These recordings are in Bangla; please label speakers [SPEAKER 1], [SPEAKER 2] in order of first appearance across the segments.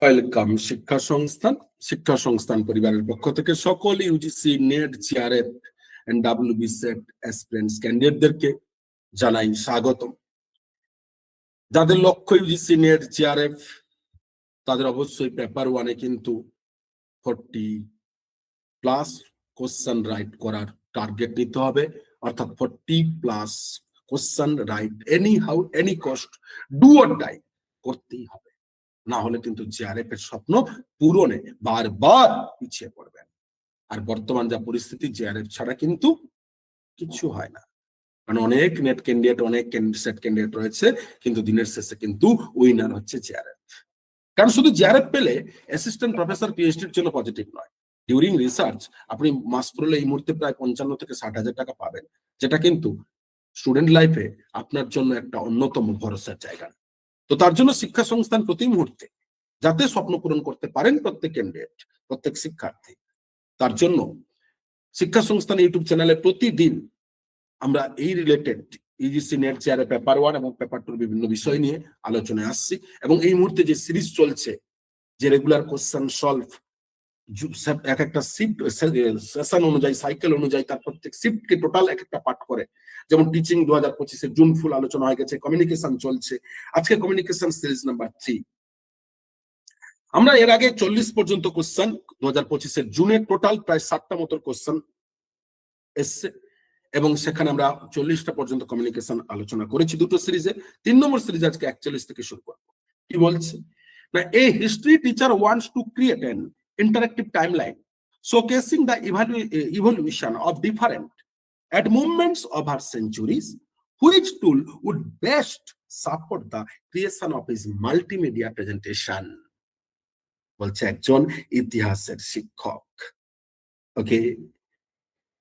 [SPEAKER 1] ওয়েলকাম শিক্ষা সংস্থান পরিবারের পক্ষ থেকে সকল UGC NET JRF and WBSET aspirants ক্যান্ডিডেটদেরকে জানাই স্বাগতম। যাদের লক্ষ্য ইউজিসি নেট জিআরএফ তাদের অবশ্যই পেপার 1-এ কিন্তু 40+ কোশ্চেন রাইট করার টার্গেট নিতে হবে, অর্থাৎ 40+ question right anyhow any cost do or die করতেই হবে, না হলে কিন্তু জিআরএফ এর স্বপ্ন পূরণে বারবার পিছিয়ে পড়বেন। আর বর্তমান যা পরিস্থিতি, জিআরএফ ছাড়া কিন্তু কিছু হয় না, কারণ অনেক নেট ক্যান্ডিডেট, অনেক সেট ক্যান্ডিডেট রয়েছে, কিন্তু দিনের শেষে কিন্তু উইনার হচ্ছে জিআরএফ। কারণ শুধু জিআরএফ পেলে অ্যাসিস্ট্যান্ট প্রফেসর পিএইচডির জন্য পজিটিভ নয়। ডিউরিং রিসার্চ আপনি মাস পড়লে এই মুহূর্তে প্রায় 55 থেকে 60,000 টাকা পাবেন, যেটা কিন্তু স্টুডেন্ট লাইফে আপনার জন্য একটা অন্যতম ভরসার জায়গা। তো তার জন্য শিক্ষা সংস্থান প্রতি মুহূর্তে যাতে স্বপ্ন পূরণ করতে পারেন প্রত্যেক ক্যান্ডিডেট, প্রত্যেক শিক্ষার্থী, তার জন্য শিক্ষা সংস্থান ইউটিউব চ্যানেলে প্রতিদিন আমরা এই related UGC NET JRF paper 1 এবং পেপার 2 বিভিন্ন বিষয় নিয়ে আলোচনায় আসছি। এবং এই মুহূর্তে যে সিরিজ চলছে, যে রেগুলার কোশ্চেন সলভ, এক একটা শিফট সেশন অনুযায়ী, সাইকেল অনুযায়ী তার প্রত্যেক শিফটকে টোটাল এক একটা পাঠ করে, যেমন টিচিং 2025-এ জুন ফুল আলোচনা হয়ে গেছে, কমিউনিকেশন চলছে, আজকে কমিউনিকেশন সিরিজ নাম্বার 3। আমরা এর আগে 40 পর্যন্ত কোশ্চেন 2025-এর জুনে টোটাল প্রায় 60টা মতো কোশ্চেন এসছে, এবং সেখানে আমরা 40টা পর্যন্ত কমিউনিকেশন আলোচনা করেছি দুটো সিরিজে। 3 নম্বর সিরিজ আজকে 41 থেকে শুরু করব। কি বলছে না, a history teacher wants to create an interactive timeline showcasing the evolution of different at moments of her centuries. Which tool would best support the creation of his multimedia presentation? বলছে একজন ইতিহাসের শিক্ষক। ওকে,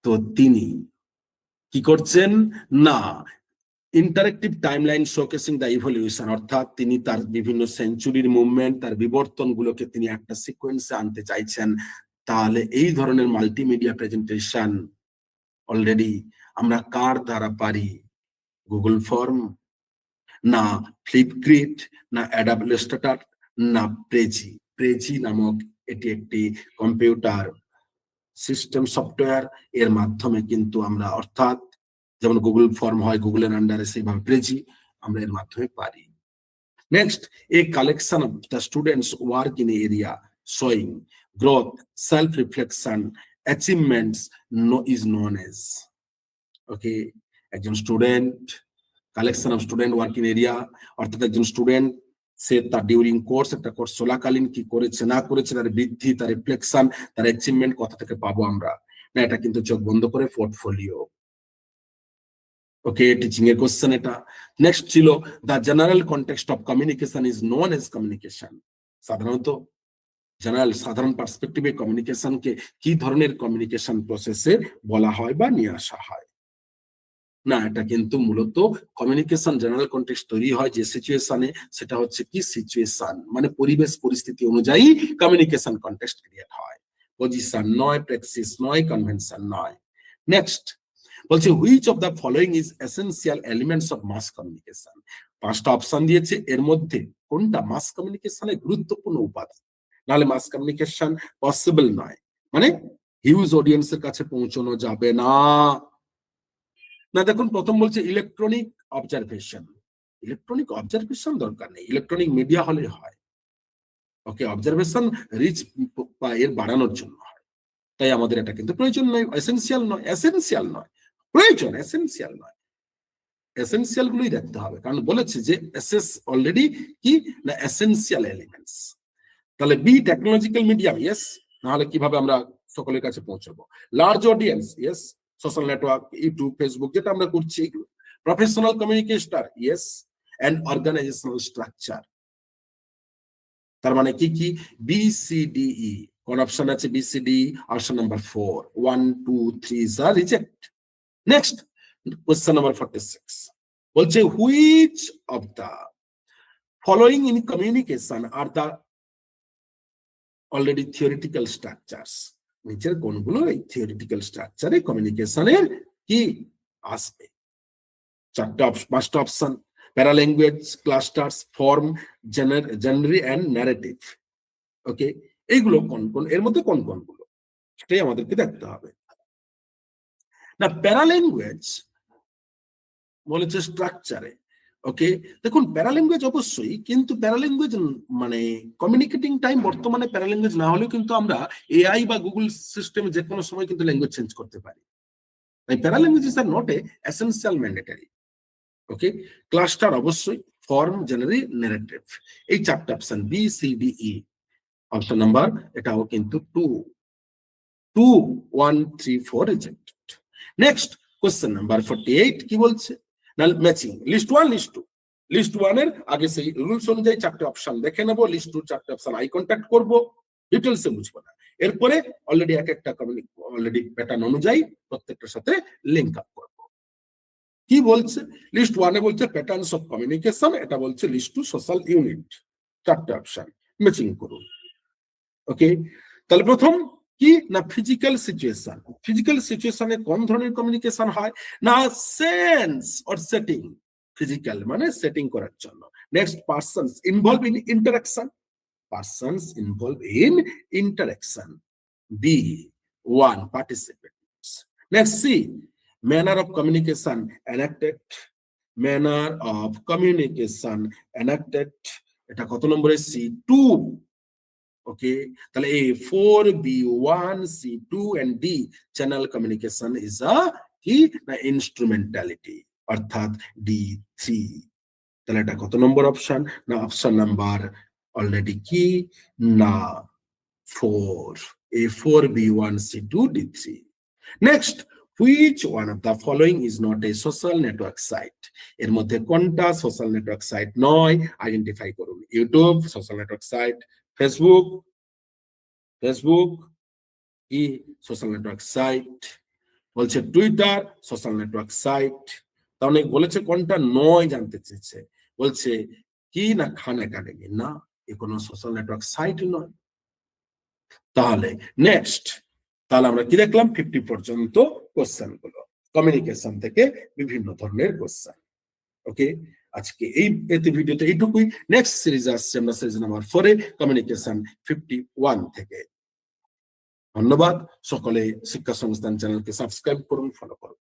[SPEAKER 1] তো তিনি কি করছেন না, interactive timeline showcasing the evolution, অর্থাৎ তিনি তার বিভিন্ন সেঞ্চুরির মুভমেন্ট, তার বিবর্তনগুলোকে তিনি একটা সিকোয়েন্সে আনতে চাইছেন। তাহলে এই ধরনের মাল্টিমিডিয়া প্রেজেন্টেশন অলরেডি আমরা কার দ্বারা পারি? গুগল ফর্ম, না ফ্লিপগ্রিড, না অ্যাডোব ইলাস্ট্রেটর, না প্রেজি নামক এটি একটি কম্পিউটার সিস্টেম সফটওয়্যার, এর মাধ্যমে কিন্তু আমরা, অর্থাৎ যেমন গুগল ফর্ম হয় গুগলের আন্ডারে, সেইভাবে প্রেজি আমরা এর মাধ্যমে পারি। Next, a collection of the students work in area showing growth, self reflection, achievements is known as. Okay, একজন student, collection of student work in area, অর্থাৎ একজন স্টুডেন্ট সে তার ডিউরিং কোর্স, একটা কোর্স চলাকালীন কি করেছে না করেছে, তার বৃদ্ধি, তার রিফ্লেকশন, তার অ্যাচিভমেন্ট কোথা থেকে পাবো আমরা? না, এটা কিন্তু চোখ বন্ধ করে পোর্টফোলিও। ওকে, টিচিং এর কোশ্চেন এটা। নেক্সট ছিল the general context of communication is known age communication. সাধারণত সাধারণ পার্সপেক্টিভে কমিউনিকেশনকে কি ধরনের কমিউনিকেশন প্রসেসে বলা হয় বা নিয়ে আসা হয়? না, এটা কিন্তু মূলত কমিউনিকেশন জেনারেল কনটেক্সট তৈরি হয় যে সিচুয়েশনে, সেটা হচ্ছে কি সিচুয়েশন, মানে পরিবেশ পরিস্থিতি অনুযায়ী কমিউনিকেশন কনটেক্সট ক্রিয়েট হয়, পজিশন নয়, প্র্যাকসিস নয়, কনভেনশন নয়। নেক্সট বলছে which of the following is essential elements of mass communication. 5টা অপশন দিয়েছে, এর মধ্যে কোনটা মাস কমিউনিকেশনের গুরুত্বপূর্ণ উপাদান, নাহলে মাস কমিউনিকেশন পসিবল নয়, মানে হিউজ অডিয়েন্সের কাছে পৌঁছানো যাবে না। না, দেখুন প্রথম বলছে ইলেকট্রনিক অবজারভেশন। ইলেকট্রনিক অবজারভেশন দরকার নেই, ইলেকট্রনিক মিডিয়া হলে হয়। ওকে, অবজারভেশন রিচ এর বাড়ানোর জন্য হয়, তাই আমাদের এটা কিন্তু প্রয়োজন নয়, এসেনশিয়াল নয়, এসেনশিয়াল নয়, প্রয়োজন, এসেনশিয়াল নয়। এসেনশিয়াল গুলোই দেখতে হবে, কারণ বলেছে যে এসএস অলরেডি কি না এসেনশিয়াল এলিমেন্টস। তাহলে বি টেকনোলজিক্যাল মিডিয়াম, ইয়েস, নাহলে কিভাবে আমরা সকলের কাছে পৌঁছাবো? Large audience, yes, social network, YouTube, Facebook, যেটা আমরা করছি এগুলো। Professional communicator, yes, and organisational structure. তার মানে কি কি? বিসিডিই। কোন অপশন আছে? BCD, option number 4, 1 2 3 is a reject. Next, question number 46 বলছে which of the following in communication are the already theoretical structures. নিচের কোনগুলো এই থিওরিটিক্যাল স্ট্রাকচারে কমিউনিকেশনের কি আসবে? 5টা option: paralanguage, clusters, form, genre and narrative. Okay, এইগুলো কোন কোন, এর মধ্যে কোন কোনগুলো, সেটাই আমাদেরকে দেখতে হবে। না প্যারাল্যাঙ্গুয়েজ বলেছে স্ট্রাকচারে। ওকে, দেখুন প্যারাল্যাঙ্গুয়েজ অবশ্যই, কিন্তু প্যারাল্যাঙ্গুয়েজ মানে কমিউনিকেটিং টাইম বর্তমানে প্যারাল্যাঙ্গুয়েজ না হলেও কিন্তু আমরা এআই বা গুগল সিস্টেমে যে কোনো সময় কিন্তু ল্যাঙ্গুয়েজ চেঞ্জ করতে পারি। তাই paralanguages are not a essential mandatory. Okay, cluster অবশ্যই, ফর্ম, জেনারি, ন্যারেটিভ, এই চারটা option B C D E. Option number এটাও কিন্তু 2 2 1 3 4 রিজেক্টেড। নেক্সট কোশ্চেন নাম্বার 48 কি বলছে না ম্যাচিং লিস্ট 1 লিস্ট 2। লিস্ট 1 এর আগে সেই রুলস অনুযায়ী চারটে অপশন দেখে নেব, লিস্ট 2 চারটে অপশন আই কন্টাক্ট করব, ডিটেইলসে বুঝবো না। এরপরে অলরেডি এক একটা অলরেডি প্যাটার্ন অনুযায়ী প্রত্যেকটার সাথে লিংক আপ করব। কি বলছে লিস্ট 1 এ বলছে প্যাটার্নস অফ কমিউনিকেশন, এটা বলছে লিস্ট 2 সোশ্যাল ইউনিট, চারটে অপশন ম্যাচিং করুন। ওকে, তাহলে প্রথম কি না ফিজিক্যাল সিচুয়েশন। ফিজিক্যাল সিচুয়েশনে কোন ধরনের কমিউনিকেশন হয় না সেন্স অর সেটিং, ফিজিক্যাল মানে সেটিং করার জন্য। Next persons involve in interaction, persons involve in interaction, B 1 participants. Next C manner of communication enacted, manner of communication enacted, এটা কত নম্বরে সি 2। ওকে, তাহলে A 4 B 1 C 2 and D channel communication is uh কি না ইনস্ট্রুমেন্টালিটি, অর্থাৎ ডি 3। তাহলে এটা কত নম্বর অপশন না অপশন নাম্বার অলরেডি কি না 4, A 4 B 1 C 2 D 3। Next which one of the following is not a social network site, এর মধ্যে কোনটা সোশ্যাল নেটওয়ার্ক সাইট নয়, আইডেন্টিফাই করুন। YouTube social network site, Facebook Facebook কি সোশ্যাল নেটওয়ার্ক সাইট, বলছে টুইটার সোশ্যাল নেটওয়ার্ক সাইট। তাহলে বলেছে কোনটা নয় জানতে চেয়েছে, বলছে কি না খান একাডেমি, না এ কোনো সোশ্যাল নেটওয়ার্ক সাইট নয়। তাহলে নেক্সট, তাহলে আমরা কি দেখলাম 50 পর্যন্ত কোশ্চেন গুলো কমিউনিকেশন থেকে বিভিন্ন ধরনের কোশ্চেন। ওকে, আজকে এই ভিডিওতে এইটুকুই। নেক্সট সিরিজ আসছে আমরা সিরিজ নাম্বার 4 এ কমিউনিকেশন 51 থেকে। ধন্যবাদ সকলে, শিক্ষা সংস্থান চ্যানেলকে সাবস্ক্রাইব করুন, ফলো করুন।